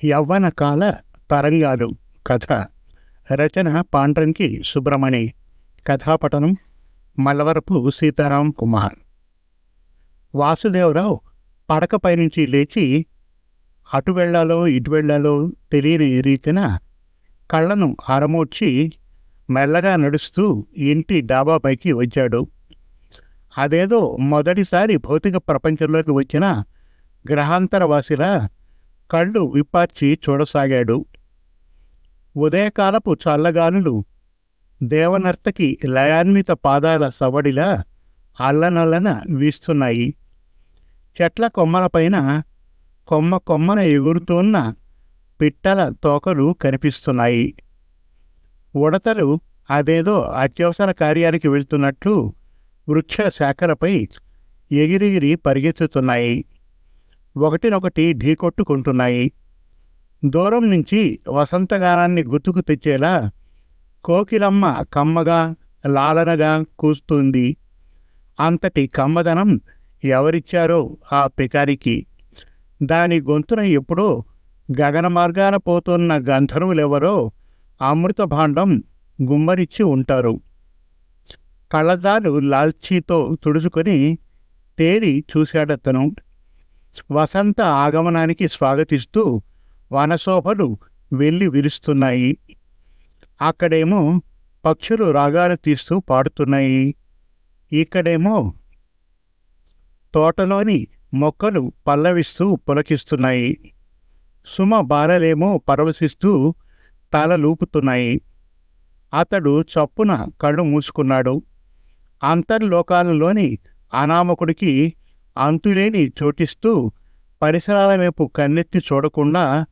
యవ్వనకాల తరంగాలు కథ రచన పాండ్రంకి సుబ్రమణి. కథాపఠనం మల్లవరపు సీతారాం కుమార్. వాసుదేవరావు పడకపై నుంచి లేచి అటు వెళ్లాలో ఇటు వెళ్లాలో తెలియని రీతిన కళ్ళను ఆరమూడ్చి మెల్లగా నడుస్తూ ఇంటి డాబాపైకి వచ్చాడు. అదేదో మొదటిసారి భౌతిక ప్రపంచంలోకి వచ్చిన గ్రహాంతరవాసిలా కళ్ళు విప్పార్చి చూడసాగాడు. ఉదయకాలపు చల్లగాలులు దేవనర్తకి లయాన్విత పాదాల సవడిలా అల్లనల్లన వీస్తున్నాయి. చెట్ల కొమ్మలపైన కొమ్మన ఎగురుతున్న పిట్టల తోకలు కనిపిస్తున్నాయి. ఉడతలు అదేదో అత్యవసర కార్యానికి వెళ్తున్నట్లు వృక్ష శాఖలపై ఎగిరిగిరి పరిగెత్తుతున్నాయి. ఒకటినొకటి ఢీకొట్టుకుంటున్నాయి. దూరం నుంచి వసంతగానాన్ని గుర్తుకు తెచ్చేలా కోకిలమ్మ కమ్మగా లాలనగా కూస్తుంది. అంతటి కమ్మదనం ఎవరిచ్చారో ఆ పికారికి. దాని గొంతున ఎప్పుడో గగన మార్గాన పోతున్న గంధర్వులెవరో అమృత భాండం గుమ్మరిచ్చి ఉంటారు. కళ్ళజాలు లాల్చీతో తుడుచుకొని తేరి చూశాడతను. వసంత ఆగమనానికి స్వాగతిస్తూ వనశోభలు వెళ్ళి విరుస్తున్నాయి. అక్కడేమో పక్షులు రాగాలు తీస్తూ పాడుతున్నాయి. ఇక్కడేమో తోటలోని మొక్కలు పల్లవిస్తూ పులకిస్తున్నాయి. సుమ బాలలేమో పరవశిస్తూ తలలూపుతున్నాయి. అతడు చప్పున కళ్ళు మూసుకున్నాడు. అంతర్లోకాలలోని అనామకుడికి అంతులేని చోటిస్తూ పరిసరాల వైపు కన్నెత్తి చూడకుండా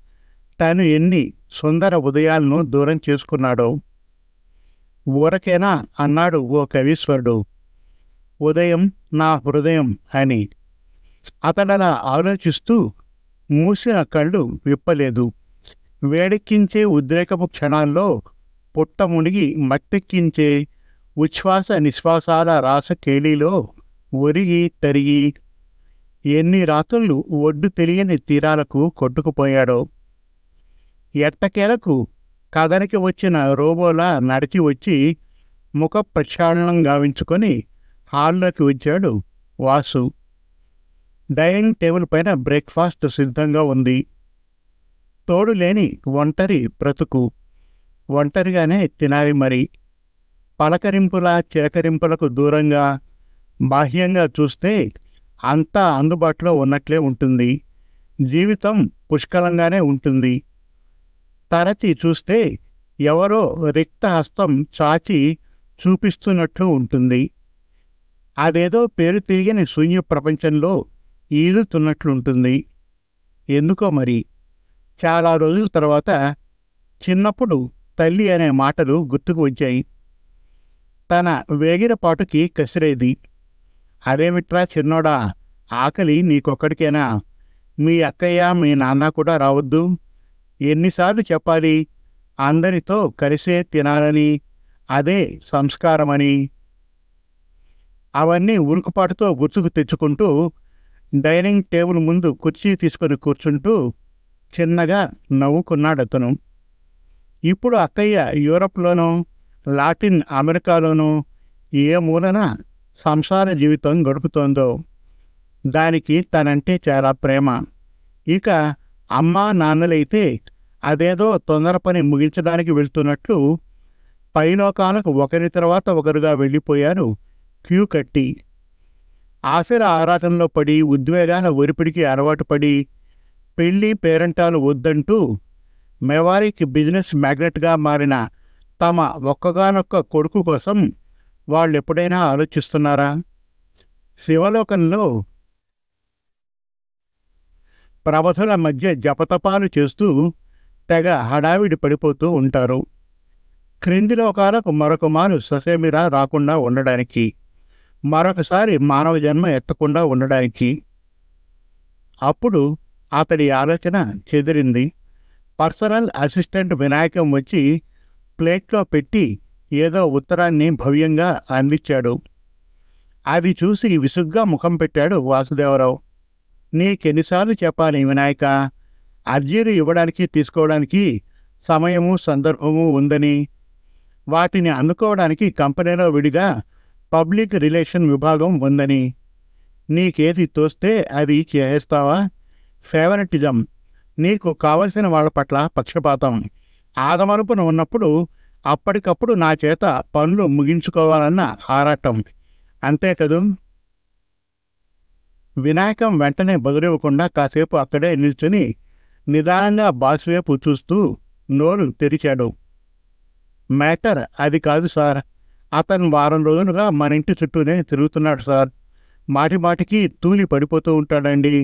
తను ఎన్ని సుందర ఉదయాలను దూరం చేసుకున్నాడో. ఊరకేనా అన్నాడు ఓ కవీశ్వరుడు. ఉదయం నా హృదయం అని. అతడలా ఆలోచిస్తూ మూసిన కళ్ళు విప్పలేదు. వేడెక్కించే ఉద్రేకపు క్షణాల్లో పుట్ట మునిగి మత్తెక్కించే ఉచ్ఛ్వాస నిశ్వాసాల రాసకేళీలో ఒరిగి తరిగి ఎన్ని రాత్రులు ఒడ్డు తెలియని తీరాలకు కొట్టుకుపోయాడో. ఎట్టకేలకు కథనికి వచ్చిన రోబోలా నడిచి వచ్చి ముఖ ప్రక్షాళనం గావించుకొని హాల్లోకి వచ్చాడు వాసు. డైనింగ్ టేబుల్ పైన బ్రేక్ఫాస్ట్ సిద్ధంగా ఉంది. తోడులేని ఒంటరి బ్రతుకు. ఒంటరిగానే తినాలి మరి. పలకరింపుల చిలకరింపులకు దూరంగా బాహ్యంగా చూస్తే అంతా అందుబాటులో ఉన్నట్లే ఉంటుంది. జీవితం పుష్కలంగానే ఉంటుంది. తరచి చూస్తే ఎవరో రిక్త హస్తం చాచి చూపిస్తున్నట్లు ఉంటుంది. అదేదో పేరు తిరిగిన శూన్య ప్రపంచంలో ఈదుతున్నట్లుంటుంది. ఎందుకో మరి చాలా రోజుల తర్వాత చిన్నప్పుడు తల్లి అనే మాటలు గుర్తుకు వచ్చాయి. తన వేగిరపాటుకి కసిరేది. అదేమిట్రా చిన్నోడా, ఆకలి నీకొక్కడికేనా? మీ అక్కయ్య మీ నాన్న కూడా రావద్దు? ఎన్నిసార్లు చెప్పాలి అందరితో కలిసే తినాలని, అదే సంస్కారమని? అవన్నీ ఉరుకుపాటుతో గుర్తుకు తెచ్చుకుంటూ డైనింగ్ టేబుల్ ముందు కుర్చీ తీసుకొని కూర్చుంటూ చిన్నగా నవ్వుకున్నాడతను. ఇప్పుడు అక్కయ్య యూరప్లోనో లాటిన్ అమెరికాలోనో ఏ మూలన సంసార జీవితం గడుపుతోందో. దానికి తనంటే చాలా ప్రేమ. ఇక అమ్మా నాన్నలైతే అదేదో తొందర పని ముగించడానికి వెళ్తున్నట్లు పైలోకాలకు ఒకరి తర్వాత ఒకరుగా వెళ్ళిపోయారు క్యూ కట్టి. ఆశల ఆరాటంలో పడి ఉద్వేగాల ఒరిపిడికి అలవాటు పడి పెళ్లి పేరంటాలు వద్దంటూ మెవారీకి బిజినెస్ మ్యాగ్నెట్గా మారిన తమ ఒక్కగానొక్క కొడుకు కోసం వాళ్ళెప్పుడైనా ఆలోచిస్తున్నారా? శివలోకంలో ప్రబధుల మధ్య జపతపాలు చేస్తూ తెగ హడావిడి పడిపోతూ ఉంటారు. క్రింది లోకాలకు మరొక మారు ససేమిరా రాకుండా ఉండడానికి, మరొకసారి మానవ జన్మ ఎత్తకుండా ఉండడానికి. అప్పుడు అతడి ఆలోచన చెదిరింది. పర్సనల్ అసిస్టెంట్ వినాయకం వచ్చి ప్లేట్లో పెట్టి ఏదో ఉత్తరాన్ని భవ్యంగా అందించాడు. అది చూసి విసుగ్గా ముఖం పెట్టాడు వాసుదేవరావు. నీకెన్నిసార్లు చెప్పాలి వినాయక, అర్జీలు ఇవ్వడానికి తీసుకోవడానికి సమయము సందర్భము ఉందని, వాటిని అందుకోవడానికి కంపెనీలో విడిగా పబ్లిక్ రిలేషన్ విభాగం ఉందని, నీకేది తోస్తే అది చేస్తావా, ఫేవరెటిజం, నీకు కావలసిన వాళ్ళ పట్ల పక్షపాతం, ఆదమరుపున ఉన్నప్పుడు అప్పటికప్పుడు నా చేత పనులు ముగించుకోవాలన్న ఆరాటం, అంతే కదూ. వినాయకం వెంటనే బదులివ్వకుండా కాసేపు అక్కడే నిల్చుని నిదానంగా బాస్ వైపు చూస్తూ నోరు తెరిచాడు. మ్యాటర్ అది కాదు సార్. అతను వారం రోజులుగా మన ఇంటి చుట్టూనే తిరుగుతున్నాడు సార్. మాటిమాటికి తూలి పడిపోతూ ఉంటాడండి.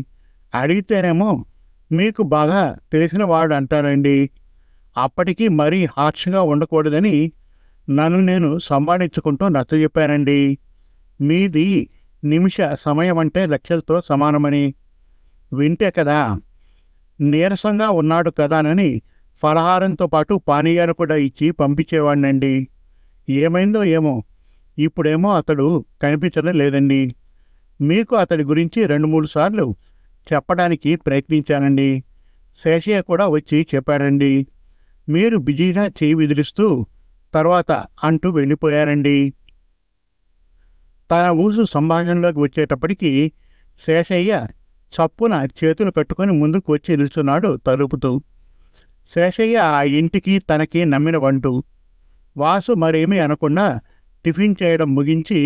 అడిగితేనేమో మీకు బాగా తెలిసిన వాడు అంటాడండి. అప్పటికి మరీ హార్ష్గా ఉండకూడదని నన్ను నేను సంపాదించుకుంటూ నచ్చజెప్పానండి. మీది నిమిష సమయం అంటే లక్షలతో సమానమని. వింటే కదా, నీరసంగా ఉన్నాడు కదానని ఫలహారంతో పాటు పానీయాలు కూడా ఇచ్చి పంపించేవాడినండి. ఏమైందో ఏమో, ఇప్పుడేమో అతడు కనిపించడం లేదండి. మీకు అతడి గురించి 2-3 సార్లు చెప్పడానికి ప్రయత్నించానండి. శేషయ్య కూడా వచ్చి చెప్పాడండి. మీరు బిజీగా చేయి విదిలిస్తూ తర్వాత అంటూ వెళ్ళిపోయారండి. తన ఊసు సంభాషణలోకి వచ్చేటప్పటికి శేషయ్య చప్పున చేతులు కట్టుకొని ముందుకు వచ్చి నిల్చున్నాడు తలుపుతూ. శేషయ్య ఆ ఇంటికి తనకి నమ్మిన వంటూ. వాసు మరేమీ అనకుండా టిఫిన్ చేయడం ముగించి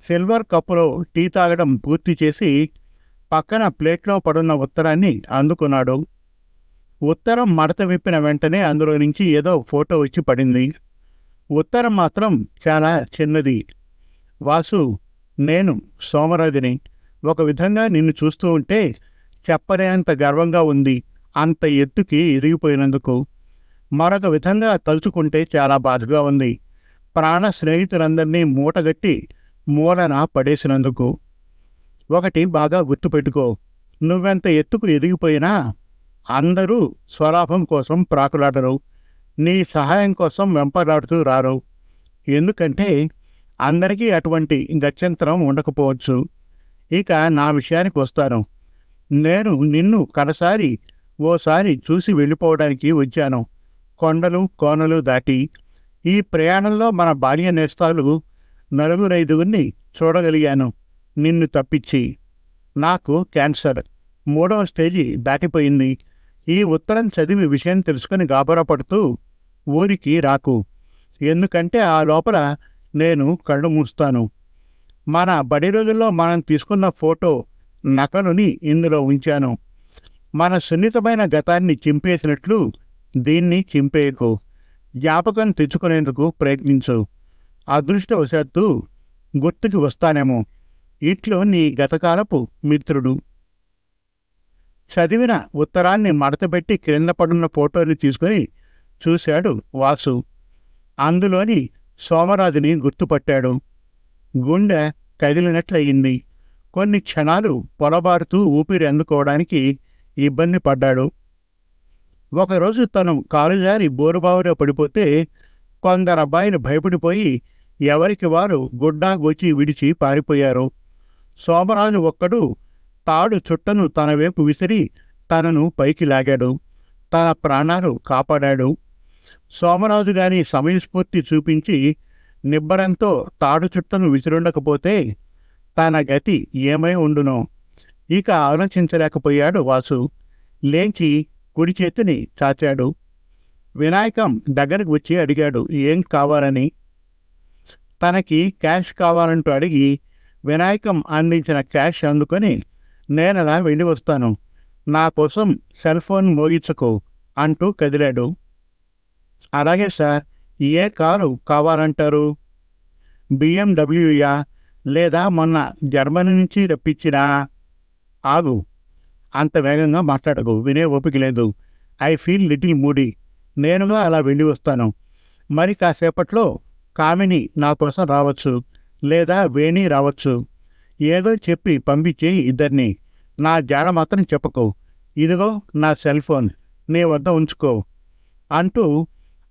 సిల్వర్ కప్పులో టీ తాగడం పూర్తి చేసి పక్కన ప్లేట్లో పడున్న ఉత్తరాన్ని అందుకున్నాడు. ఉత్తరం మడత విప్పిన వెంటనే అందులో నుంచి ఏదో ఫోటో వచ్చి పడింది. ఉత్తరం మాత్రం చాలా చిన్నది. వాసు, నేను సోమరాజుని. ఒక విధంగా నిన్ను చూస్తూ ఉంటే చెప్పలేనంత గర్వంగా ఉంది, అంత ఎత్తుకి ఎదిగిపోయినందుకు. మరొక విధంగా తలుచుకుంటే చాలా బాధగా ఉంది, ప్రాణ స్నేహితులందరినీ మూటగట్టి మూలన పడేసినందుకు. ఒకటి బాగా గుర్తుపెట్టుకో, నువ్వెంత ఎత్తుకు ఎదిగిపోయినా అందరూ స్వలాభం కోసం ప్రాకులాడరు, నీ సహాయం కోసం వెంపలాడుతూ రారు. ఎందుకంటే అందరికీ అటువంటి గత్యంతరం ఉండకపోవచ్చు. ఇక నా విషయానికి వస్తాను. నేను నిన్ను కడసారి ఓసారి చూసి వెళ్ళిపోవడానికి వచ్చాను, కొండలు కోనలు దాటి. ఈ ప్రయాణంలో మన బాల్య నేస్తాలు 4-5 చూడగలిగాను, నిన్ను తప్పించి. నాకు క్యాన్సర్ 3వ స్టేజి దాటిపోయింది. ఈ ఉత్తరం చదివి విషయం తెలుసుకుని గాబరాపడుతూ ఊరికి రాకు, ఎందుకంటే ఆ లోపల నేను కళ్ళు మూస్తాను. మన బడి రోజుల్లో మనం తీసుకున్న ఫోటో నకలుని ఇందులో ఉంచాను. మన సున్నితమైన గతాన్ని చింపేసినట్లు దీన్ని చింపేయకు, జ్ఞాపకం తెచ్చుకునేందుకు ప్రయత్నించు. అదృష్టవశాత్తు గుర్తుకి వస్తానేమో. ఇట్లు నీ గతకాలపు మిత్రుడు. చదివిన ఉత్తరాన్ని మడతపెట్టి క్రింద పడున్న ఫోటోని తీసుకుని చూశాడు వాసు. అందులోని సోమరాజుని గుర్తుపట్టాడు. గుండె కదిలినట్లయింది. కొన్ని క్షణాలు పొలబారుతూ ఊపిరి అందుకోవడానికి ఇబ్బంది పడ్డాడు. ఒకరోజు తను కాలుజారి బోరుబావులో పడిపోతే కొందరు అబ్బాయిలు భయపడిపోయి ఎవరికి వారు గుడ్డా గోచి విడిచి పారిపోయారు. సోమరాజు ఒక్కడు తాడు చుట్టను తన వైపు విసిరి తనను పైకి లాగాడు, తన ప్రాణాలు కాపాడాడు. సోమరాజు గాని సమయస్ఫూర్తి చూపించి నిబ్బరంతో తాడు చుట్టను విసిరుండకపోతే తన గతి ఏమై ఉండునో. ఇక ఆలోచించలేకపోయాడు వాసు. లేచి కుడి చేతిని చాచాడు. వినాయకం దగ్గరకు వచ్చి అడిగాడు ఏం కావాలని. తనకి క్యాష్ కావాలంటూ అడిగి వినాయకం అందించిన క్యాష్ అందుకొని నేనలా వెళ్ళి వస్తాను, నా కోసం సెల్ ఫోన్ మోగించకు అంటూ కదిలాడు. అలాగే సార్, ఏ కారు కావాలంటారు? BMW లేదా మొన్న జర్మనీ నుంచి రప్పించినా? ఆగు, అంత వేగంగా మాట్లాడకు, వినే ఓపిక లేదు. I feel little moody. నేనుగా అలా వెళ్ళి వస్తాను. మరి కాసేపట్లో కామిని నా కోసం రావచ్చు, లేదా వేణి రావచ్చు. ఏదో చెప్పి పంపించే ఇద్దరిని. నా జాడ మాత్రం చెప్పకు. ఇదిగో నా సెల్ ఫోన్, నీ వద్ద ఉంచుకో అంటూ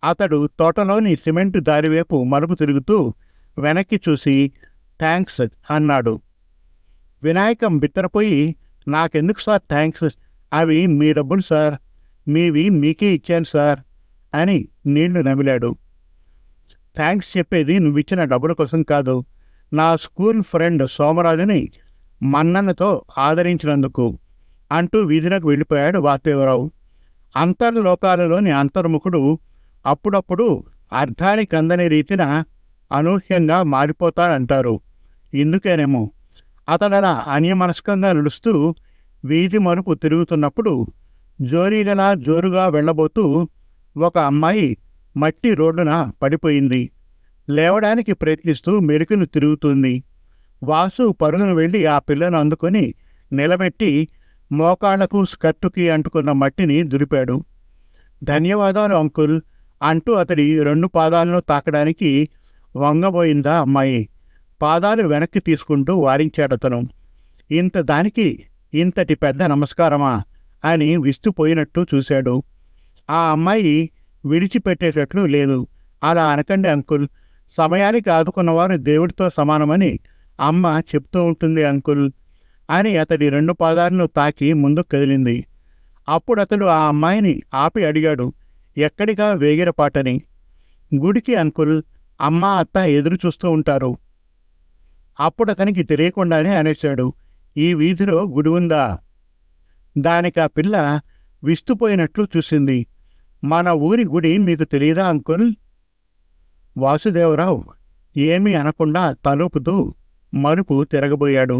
అతడు తోటలోని సిమెంటు దారివైపు మలుపు తిరుగుతూ వెనక్కి చూసి థ్యాంక్స్ అన్నాడు. వినాయకం బిత్తరపోయి నాకెందుకు సార్ థ్యాంక్స్, అవి మీ డబ్బులు సార్, మీవి మీకే ఇచ్చాను సార్ అని నీళ్లు నమిలాడు. థ్యాంక్స్ చెప్పేది నువ్విచ్చిన డబ్బుల కోసం కాదు, నా స్కూల్ ఫ్రెండ్ సోమరాజుని మన్ననతో ఆదరించినందుకు అంటూ వీధిలోకి వెళ్ళిపోయాడు వాసుదేవరావు. అంతర్లోకాలలోని అంతర్ముఖుడు అప్పుడప్పుడు అర్థానికి అందని రీతిన అనూహ్యంగా మారిపోతాడంటారు. ఇందుకేనేమో అతడలా అన్యమనస్కంగా నడుస్తూ వీధి మలుపు తిరుగుతున్నప్పుడు జోరీగలా జోరుగా వెళ్ళబోతూ ఒక అమ్మాయి మట్టి రోడ్డున పడిపోయింది. లేవడానికి ప్రయత్నిస్తూ మెలికలు తిరుగుతుంది. వాసు పరుగును వెళ్ళి ఆ పిల్లను అందుకొని నిలబెట్టి మోకాళ్లకు స్కర్టుకి అంటుకున్న మట్టిని దులిపాడు. ధన్యవాదాలు అంకుల్ అంటూ అతడి 2 పాదాలను తాకడానికి వంగబోయిందా అమ్మాయి. పాదాలు వెనక్కి తీసుకుంటూ వారించాడతను. ఇంత దానికి ఇంతటి పెద్ద నమస్కారమా అని విస్తుపోయినట్టు చూశాడు. ఆ అమ్మాయి విడిచిపెట్టేటట్లు లేదు. అలా అనకండి అంకుల్, సమయానికి ఆదుకున్నవారు దేవుడితో సమానమని అమ్మ చెప్తూ ఉంటుంది అంకుల్ అని అతడి 2 పాదాలను తాకి ముందుకు కదిలింది. అప్పుడు అతడు ఆ అమ్మాయిని ఆపి అడిగాడు, ఎక్కడికా వేగిరపాటని. గుడికి అంకుల్, అమ్మ అత్త ఎదురు చూస్తూ ఉంటారు. అప్పుడు అతనికి తెలియకుండానే అనేశాడు, ఈ వీధిలో గుడి ఉందా? దానికి ఆ పిల్ల విస్తుపోయినట్లు చూసింది. మన ఊరి గుడి మీకు తెలియదా అంకుల్? వాసుదేవరావు ఏమీ అనకుండా తలుపుతూ మరుపు తిరగబోయాడు.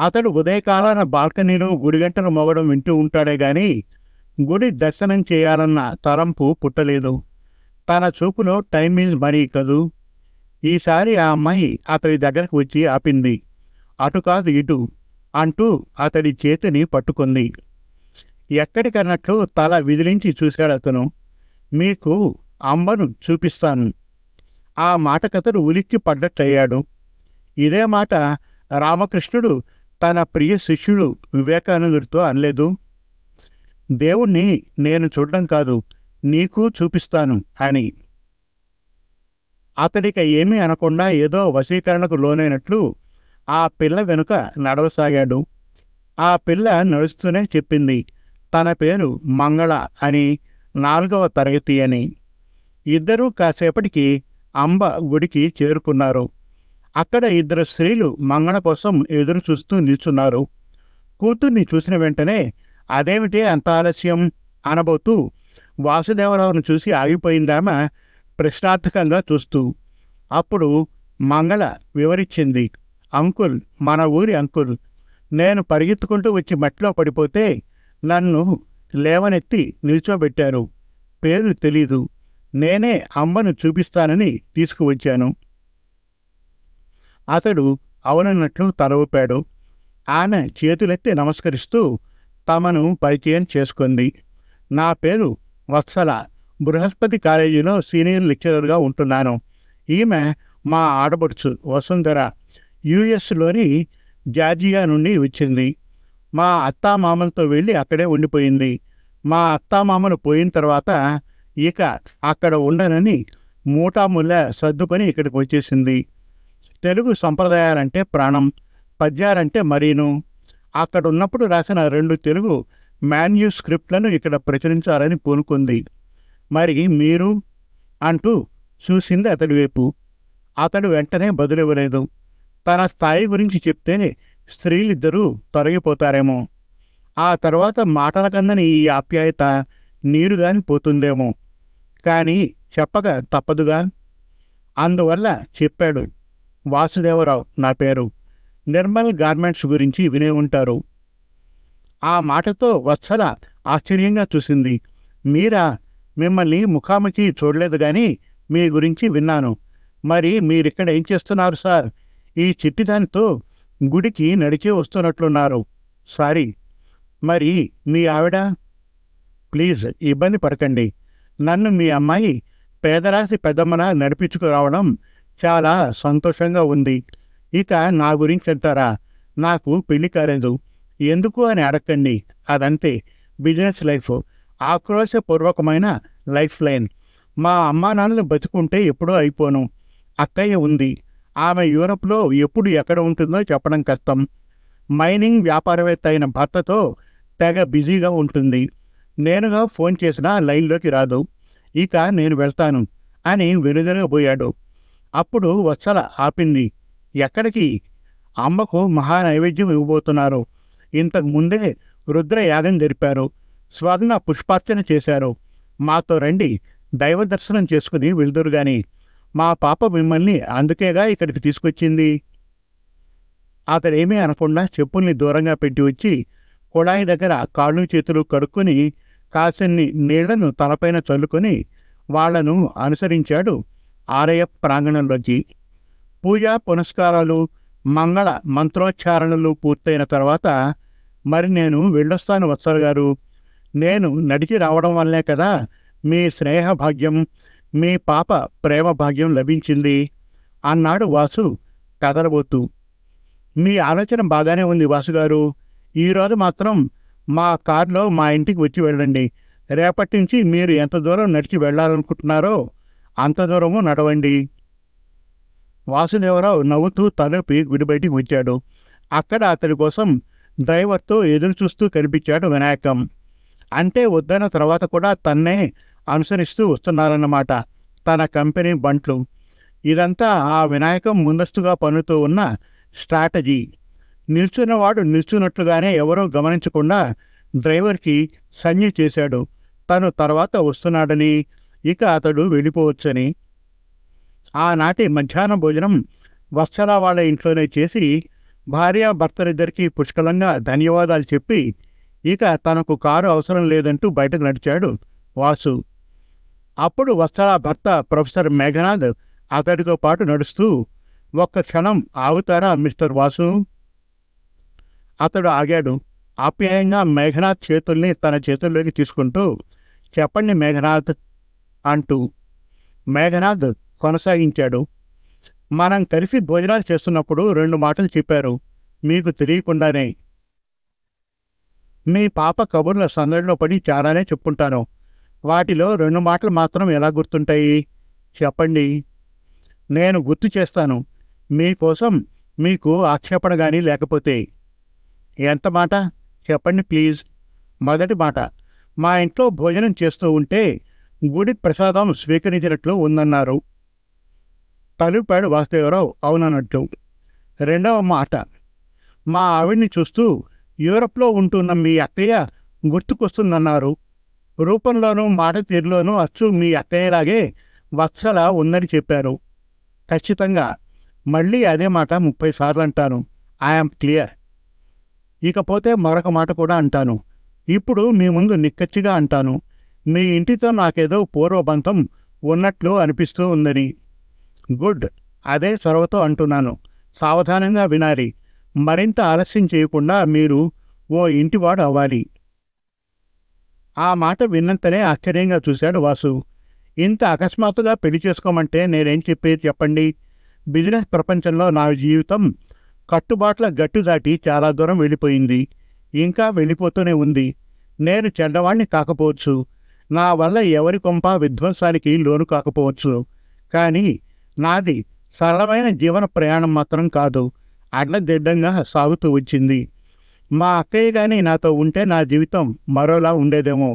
అతడు ఉదయకాలాన బాల్కనీలో గుడిగంటలు మోగడం వింటూ ఉంటాడే గాని గుడి దర్శనం చేయాలన్న తలంపు పుట్టలేదు. తన చూపులో టైం ఈజ్ మనీ కదూ. ఈసారి ఆ అమ్మాయి అతడి దగ్గరకు వచ్చి ఆపింది. అటు కాదు ఇటు అంటూ అతడి చేతిని పట్టుకుంది. ఎక్కడికన్నట్లు తల విదిలించి చూశాడతను. మీకు అమ్మను చూపిస్తాను. ఆ మాటకతడు ఉలిక్కి పడ్డట్టయ్యాడు. ఇదే మాట రామకృష్ణుడు తన ప్రియ శిష్యుడు వివేకానందుడితో అనలేదు? దేవుణ్ణి నేను చూడడం కాదు, నీకు చూపిస్తాను అని. అతడిక ఏమీ అనకుండా ఏదో వశీకరణకు లోనైనట్లు ఆ పిల్ల వెనుక నడవసాగాడు. ఆ పిల్ల నడుస్తూనే చెప్పింది తన పేరు మంగళ అని, 4వ తరగతి అని. ఇద్దరూ కాసేపటికి అంబ గుడికి చేరుకున్నారు. అక్కడ 2 స్త్రీలు మంగళ కోసం ఎదురు చూస్తూ నిల్చున్నారు. కూతుర్ని చూసిన వెంటనే అదేమిటే అంత ఆలస్యం అనబోతూ వాసుదేవరావును చూసి ఆగిపోయిందామె ప్రశ్నార్థకంగా చూస్తూ. అప్పుడు మంగళ వివరించింది, అంకుల్, మన ఊరి అంకుల్. నేను పరిగెత్తుకుంటూ వచ్చి మట్టిలో పడిపోతే నన్ను లేవనెత్తి నిల్చోబెట్టారు. పేరు తెలీదు. నేనే అమ్మను చూపిస్తానని తీసుకువచ్చాను. అతడు అవునన్నట్లు తల ఊపాడు. ఆమె చేతులెత్తి నమస్కరిస్తూ తమను పరిచయం చేసుకుంది. నా పేరు వత్సల, బృహస్పతి కాలేజీలో సీనియర్ లెక్చరర్గా ఉంటున్నాను. ఈమె మా ఆడబడుచు వసుంధర, యుఎస్లోని జార్జియా నుండి వచ్చింది. మా అత్తామామలతో వెళ్ళి అక్కడే ఉండిపోయింది. మా అత్తామామలు పోయిన తర్వాత ఇక అక్కడ ఉండనని మూటాముల్ల సర్దుకొని ఇక్కడికి వచ్చేసింది. తెలుగు సంప్రదాయాలంటే ప్రాణం, పద్యాలంటే మరీను. అక్కడున్నప్పుడు రాసిన 2 తెలుగు మాన్యుస్క్రిప్ట్లను ఇక్కడ ప్రచురించాలని పూనుకుంది. మరి మీరు అంటూ చూసింది అతడి వైపు. అతడు వెంటనే బదులివ్వలేదు. తన స్థాయి గురించి చెప్తే స్త్రీలిద్దరూ తొలగిపోతారేమో. ఆ తర్వాత మాటల కందని ఈ ఆప్యాయత నీరుగాని పోతుందేమో. కానీ చెప్పక తప్పదుగా. అందువల్ల చెప్పాడు, వాసుదేవరావు నా పేరు. నిర్మల్ గార్మెంట్స్ గురించి వినే ఉంటారు. ఆ మాటతో వత్సల ఆశ్చర్యంగా చూసింది. మీరా? మిమ్మల్ని ముఖాముఖి చూడలేదు గాని మీ గురించి విన్నాను. మరి మీరిక్కడ ఏం చేస్తున్నారు సార్? ఈ చిట్టిదానితో గుడికి నడిచే వస్తున్నట్లున్నారు. సారీ. మరి మీ ఆవిడ? ప్లీజ్ ఇబ్బంది పడకండి. నన్ను మీ అమ్మాయి పేదరాశి పెద్దమ్మన నడిపించుకురావడం చాలా సంతోషంగా ఉంది. ఇక నా గురించి అంటారా? నాకు పెళ్లి కాలేదు. ఎందుకు అని అడగండి. అదంతే, బిజినెస్ లైఫ్, ఆక్రోశపూర్వకమైన లైఫ్ లైన్. మా అమ్మా నాన్నలు బతుకుంటే ఎప్పుడూ అయిపోను. అక్కయ్య ఉంది. ఆమె యూరప్లో ఎప్పుడు ఎక్కడ ఉంటుందో చెప్పడం కష్టం. మైనింగ్ వ్యాపారవేత్త అయిన భర్తతో తెగ బిజీగా ఉంటుంది. నేనుగా ఫోన్ చేసినా లైన్లోకి రాదు. ఇక నేను వెళ్తాను అని వెనుదిరగబోయాడు. అప్పుడు వత్సల ఆపింది. ఎక్కడికి? అమ్మకు మహా నైవేద్యం ఇవ్వబోతున్నారు. ఇంతకు ముందే రుద్ర యాగం జరిపారు. స్వర్ణ పుష్పార్చన చేశారు. మాతో రండి, దైవ దర్శనం చేసుకుని వెళ్దురుగాని. మా పాప మిమ్మల్ని అందుకేగా ఇక్కడికి తీసుకొచ్చింది. అతడేమీ అనకుండా చెప్పుల్ని దూరంగా పెట్టి వచ్చి కుళాయి దగ్గర కాళ్ళు చేతులు కడుక్కొని కాసిన్ని నీళ్లను తలపైన చల్లుకొని వాళ్లను అనుసరించాడు ఆలయ ప్రాంగణంలోకి. పూజా పునస్కారాలు, మంగళ మంత్రోచ్చారణలు పూర్తయిన తర్వాత, మరి నేను వెళ్ళొస్తాను వత్సల గారు. నేను నడిచి రావడం వల్లే కదా మీ స్నేహ భాగ్యం, మీ పాప ప్రేమ భాగ్యం లభించింది అన్నాడు వాసు కదలబోతూ. మీ ఆలోచన బాగానే ఉంది వాసుగారు. ఈరోజు మాత్రం మా కారులో మా ఇంటికి వచ్చి వెళ్ళండి. రేపటి నుంచి మీరు ఎంత దూరం నడిచి వెళ్ళాలనుకుంటున్నారో అంత దూరము నడవండి. వాసుదేవరావు నవ్వుతూ తలపి గుడి బయటికి వచ్చాడు. అక్కడ అతడి కోసం డ్రైవర్తో ఎదురుచూస్తూ కనిపించాడు వినాయకం. అంటే వద్దన్న తర్వాత కూడా తన్నే అనుసరిస్తూ వస్తున్నారన్నమాట తన కంపెనీ బంట్లు. ఇదంతా ఆ వినాయకం ముందస్తుగా పన్నుతూ ఉన్న స్ట్రాటజీ. నిల్చున్నవాడు నిల్చున్నట్లుగానే ఎవరూ గమనించకుండా డ్రైవర్కి సంజ్ఞ చేశాడు తను తర్వాత వస్తున్నాడని, ఇక అతడు వెళ్ళిపోవచ్చని. ఆనాటి మధ్యాహ్న భోజనం వత్సల వాళ్ళ ఇంట్లోనే చేసి భార్యాభర్తలిద్దరికీ పుష్కలంగా ధన్యవాదాలు చెప్పి ఇక తనకు కారు అవసరం లేదంటూ బయటకు నడిచాడు వాసు. అప్పుడు వత్సల భర్త ప్రొఫెసర్ మేఘనాథ్ అతడితో పాటు నడుస్తూ, ఒక్క క్షణం ఆగుతారా మిస్టర్ వాసు? అతడు ఆగాడు. ఆప్యాయంగా మేఘనాథ్ చేతుల్ని తన చేతుల్లోకి తీసుకుంటూ, చెప్పండి మేఘనాథ్ అంటూ. మేఘనాథ్ కొనసాగించాడు. మనం కలిసి భోజనాలు చేస్తున్నప్పుడు 2 మాటలు చెప్పారు మీకు తెలియకుండానే. మీ పాప కబుర్ల సందడిలో పడి చాలానే చెప్పుంటాను. వాటిలో 2 మాటలు మాత్రం ఎలా గుర్తుంటాయి చెప్పండి. నేను గుర్తు చేస్తాను, మీకోసం మీకు ఆక్షేపణ కానీ లేకపోతే. ఎంత మాట చెప్పండి ప్లీజ్. మొదటి మాట, మా ఇంట్లో భోజనం చేస్తూ ఉంటే గుడి ప్రసాదం స్వీకరించినట్లు ఉందన్నారు. తలుపాడు వాసుదేవరావు అవునన్నట్లు. రెండవ మాట, మా ఆవిడ్ని చూస్తూ యూరప్లో ఉంటున్న మీ అక్కయ్య గుర్తుకొస్తుందన్నారు. రూపంలోనూ మాట తీరులోనూ అచ్చు మీ అక్కయ్యలాగే వత్సల ఉందని చెప్పారు. ఖచ్చితంగా. మళ్ళీ అదే మాట 30 సార్లు అంటాను. I'm clear. ఇకపోతే మరొక మాట కూడా అంటాను. ఇప్పుడు మీ ముందు నిక్కచ్చిగా అంటాను. మీ ఇంటితో నాకేదో పూర్వబంధం ఉన్నట్లు అనిపిస్తూ ఉందని. గుడ్. అదే చొరవతో అంటున్నాను. సావధానంగా వినాలి. మరింత ఆలస్యం చేయకుండా మీరు ఓ ఇంటివాడు అవ్వాలి. ఆ మాట విన్నంతనే ఆశ్చర్యంగా చూశాడు వాసు. ఇంత అకస్మాత్తుగా పెళ్లి చేసుకోమంటే నేనేం చెప్పేది చెప్పండి. బిజినెస్ ప్రపంచంలో నా జీవితం కట్టుబాట్ల గట్టు దాటి చాలా దూరం వెళ్ళిపోయింది. ఇంకా వెళ్ళిపోతూనే ఉంది. నేను చెడ్డవాణ్ణి కాకపోవచ్చు. నా వల్ల ఎవరి కొంప విధ్వంసానికి లోను కాకపోవచ్చు. కానీ నాది సరళమైన జీవన ప్రయాణం మాత్రం కాదు. అడ్లదిడ్డంగా సాగుతూ వచ్చింది. మా అక్కయ్య కానీ నాతో ఉంటే నా జీవితం మరోలా ఉండేదేమో.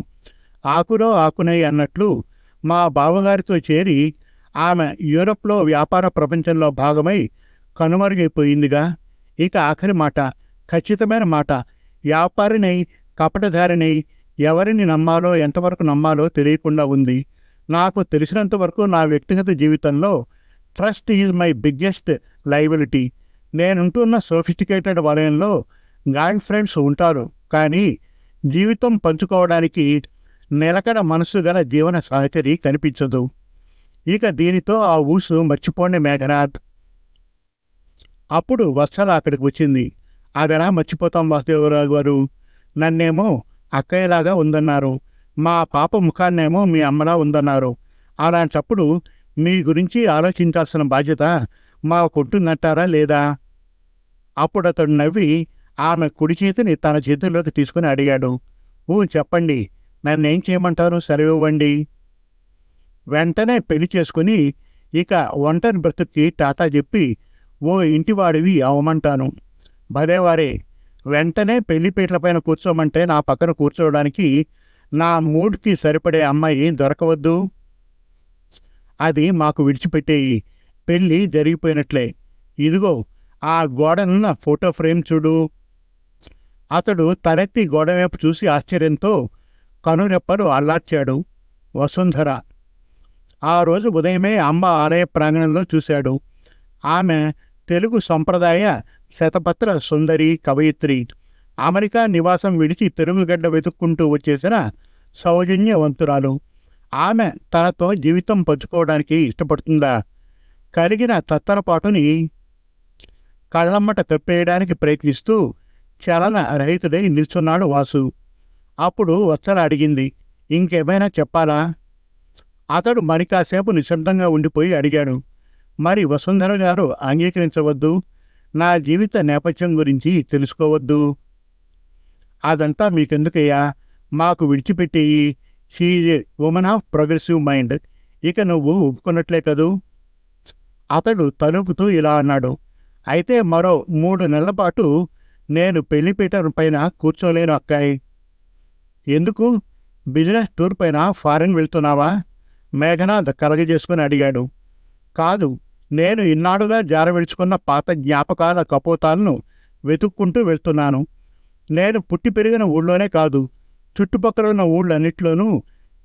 ఆకులో ఆకునై అన్నట్లు మా బావగారితో చేరి ఆమె యూరప్లో వ్యాపార ప్రపంచంలో భాగమై కనుమరుగైపోయిందిగా. ఇక ఆఖరి మాట, ఖచ్చితమైన మాట, వ్యాపారినై కపటధారినై ఎవరిని నమ్మాలో ఎంతవరకు నమ్మాలో తెలియకుండా ఉంది. నాకు తెలిసినంతవరకు నా వ్యక్తిగత జీవితంలో trust is my biggest liability. నేనుంటున్న సోఫిస్టికేటెడ్ వలయంలో గర్ల్ ఫ్రెండ్స్ ఉంటారు, కానీ జీవితం పంచుకోవడానికి నిలకడ మనసు గల జీవన సహచరి కనిపించదు. ఇక దీనితో ఆ ఊసు మర్చిపోండి మేఘనాథ్. అప్పుడు వత్సల అక్కడికి వచ్చింది. అదెలా మర్చిపోతాం వాసుదేవరావు గారు? నన్నేమో అక్కయ్యలాగా ఉందన్నారు, మా పాప ముఖాన్నేమో మీ అమ్మలా ఉందన్నారు. అలాంటప్పుడు మీ గురించి ఆలోచించాల్సిన బాధ్యత మాకుంటుందంటారా లేదా? అప్పుడు అతడు నవ్వి ఆమె కుడి చేతిని తన చేతుల్లోకి తీసుకుని అడిగాడు. చెప్పండి, నన్నేం చేయమంటారు? సెలవివ్వండి. వెంటనే పెళ్లి చేసుకుని ఇక ఒంటరి బ్రతుక్కి టాటా చెప్పి ఓ ఇంటివాడివి అవమంటాను. భలేవారే, వెంటనే పెళ్లిపీటలపైన కూర్చోమంటే నా పక్కన కూర్చోవడానికి నా మూడ్కి సరిపడే అమ్మాయి దొరకవద్దు. అది మాకు విడిచిపెట్టేయి. పెళ్ళి జరిగిపోయినట్లే. ఇదిగో ఆ గోడనున్న ఫోటో ఫ్రేమ్ చూడు. అతడు తలెత్తి గోడవైపు చూసి ఆశ్చర్యంతో కనురెప్పలు అల్లార్చాడు. వసుంధర. ఆ రోజు ఉదయమే అమ్మ ఆలయ ప్రాంగణంలో చూశాడు. ఆమె తెలుగు సంప్రదాయ శతపత్ర సుందరి కవయిత్రి. అమెరికా నివాసం విడిచి తెలుగుగడ్డ వెతుక్కుంటూ వచ్చేసిన సౌజన్యవంతురాలు. ఆమె తనతో జీవితం పంచుకోవడానికి ఇష్టపడుతుందా? కలిగిన తత్తరపాటుని కళ్ళమ్మట కప్పేయడానికి ప్రయత్నిస్తూ చలన రహితుడై నిల్చున్నాడు వాసు. అప్పుడు వత్సల అడిగింది, ఇంకేమైనా చెప్పాలా? అతడు మరి కాసేపు నిశ్శబ్దంగా ఉండిపోయి అడిగాడు, మరి వసుంధర గారు అంగీకరించవద్దు? నా జీవిత నేపథ్యం గురించి తెలుసుకోవద్దు? అదంతా మీకెందుకయ్యా? మాకు విడిచిపెట్టేయి. She a woman of progressive mind. ఇక నువ్వు ఒప్పుకున్నట్లే కదూ? అతడు తలుపుతూ ఇలా అన్నాడు, అయితే మరో 3 నెలల పాటు నేను పెళ్లిపీట పైన కూర్చోలేను అక్కాయ్. ఎందుకు? బిజినెస్ టూర్ పైన ఫారెన్ వెళ్తున్నావా? మేఘనాథ్ కలగజేసుకుని అడిగాడు. కాదు, నేను ఇన్నాడుగా జారవిడుచుకున్న పాత జ్ఞాపకాల కపోతాలను వెతుక్కుంటూ వెళ్తున్నాను. నేను పుట్టి పెరిగిన ఊళ్ళోనే కాదు, చుట్టుపక్కల ఉన్న ఊళ్ళన్నిట్లోనూ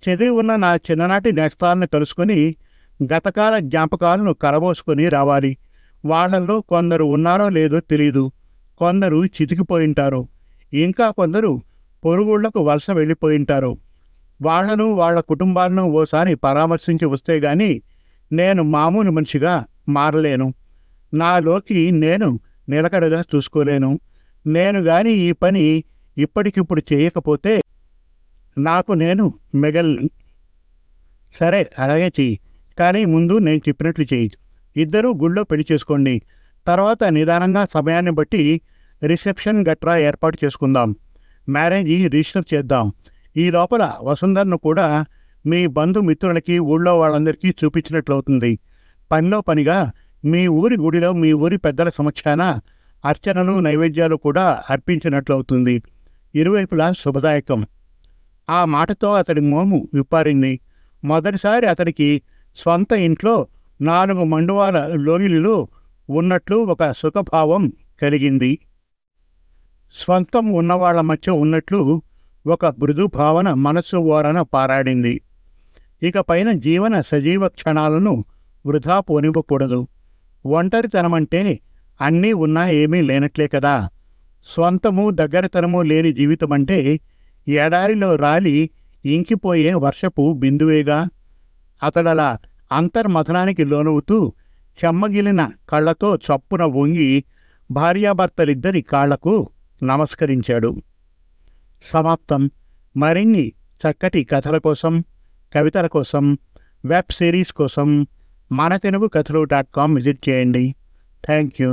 చెదిరి ఉన్న నా చిన్ననాటి నేస్తాలను కలుసుకొని గతకాల జ్ఞాపకాలను కలబోసుకొని రావాలి. వాళ్లలో కొందరు ఉన్నారో లేదో తెలీదు. కొందరు చితికిపోయింటారు. ఇంకా కొందరు పొరుగుళ్లకు వలస వెళ్ళిపోయింటారు. వాళ్లను వాళ్ల కుటుంబాలను ఓసారి పరామర్శించి వస్తే గాని నేను మామూలు మనిషిగా మారలేను. నాలోకి నేను నిలకడగా చూసుకోలేను. నేను గాని ఈ పని ఇప్పటికిప్పుడు చేయకపోతే నాకు నేను మిగల్ను. సరే, అలాగే చెయ్యి. కానీ ముందు నేను చెప్పినట్లు చెయ్యి. ఇద్దరూ గుళ్ళో పెళ్లి చేసుకోండి. తర్వాత నిదానంగా సమయాన్ని బట్టి రిసెప్షన్ గట్రా ఏర్పాటు చేసుకుందాం. మ్యారేజీ రిజిస్టర్ చేద్దాం. ఈ లోపల వసుంధరను కూడా మీ బంధుమిత్రులకి ఊళ్ళో వాళ్ళందరికీ చూపించినట్లవుతుంది. పనిలో పనిగా మీ ఊరి గుడిలో మీ ఊరి పెద్దల సమక్షాన అర్చనలు నైవేద్యాలు కూడా అర్పించినట్లవుతుంది. ఇరువైపులా శుభదాయకం. ఆ మాటతో అతడి మోము విప్పారింది. మొదటిసారి అతడికి స్వంత ఇంట్లో 4 మండువాల లోగిలిలో ఉన్నట్లు ఒక సుఖభావం కలిగింది. స్వంతం ఉన్నవాళ్ల మధ్య ఉన్నట్లు ఒక మృదు భావన మనస్సు ఓరన పారాడింది. ఇక పైన జీవన సజీవ క్షణాలను వృధా పోనివ్వకూడదు. ఒంటరితనమంటే అన్నీ ఉన్నా ఏమీ లేనట్లే కదా. స్వంతము దగ్గరతనము లేని జీవితమంటే ఎడారిలో రాలి ఇంకిపోయే వర్షపు బిందువేగా. అతడలా అంతర్మథనానికి లోనవుతూ చెమ్మగిలిన కళ్ళతో చప్పున వంగి భార్యాభర్తలిద్దరి కాళ్లకు నమస్కరించాడు. సమాప్తం. మరిన్ని చక్కటి కథల కోసం, కవితల కోసం, వెబ్ సిరీస్ కోసం మనతెనుగుకథలు.com విజిట్ చేయండి. Thank you.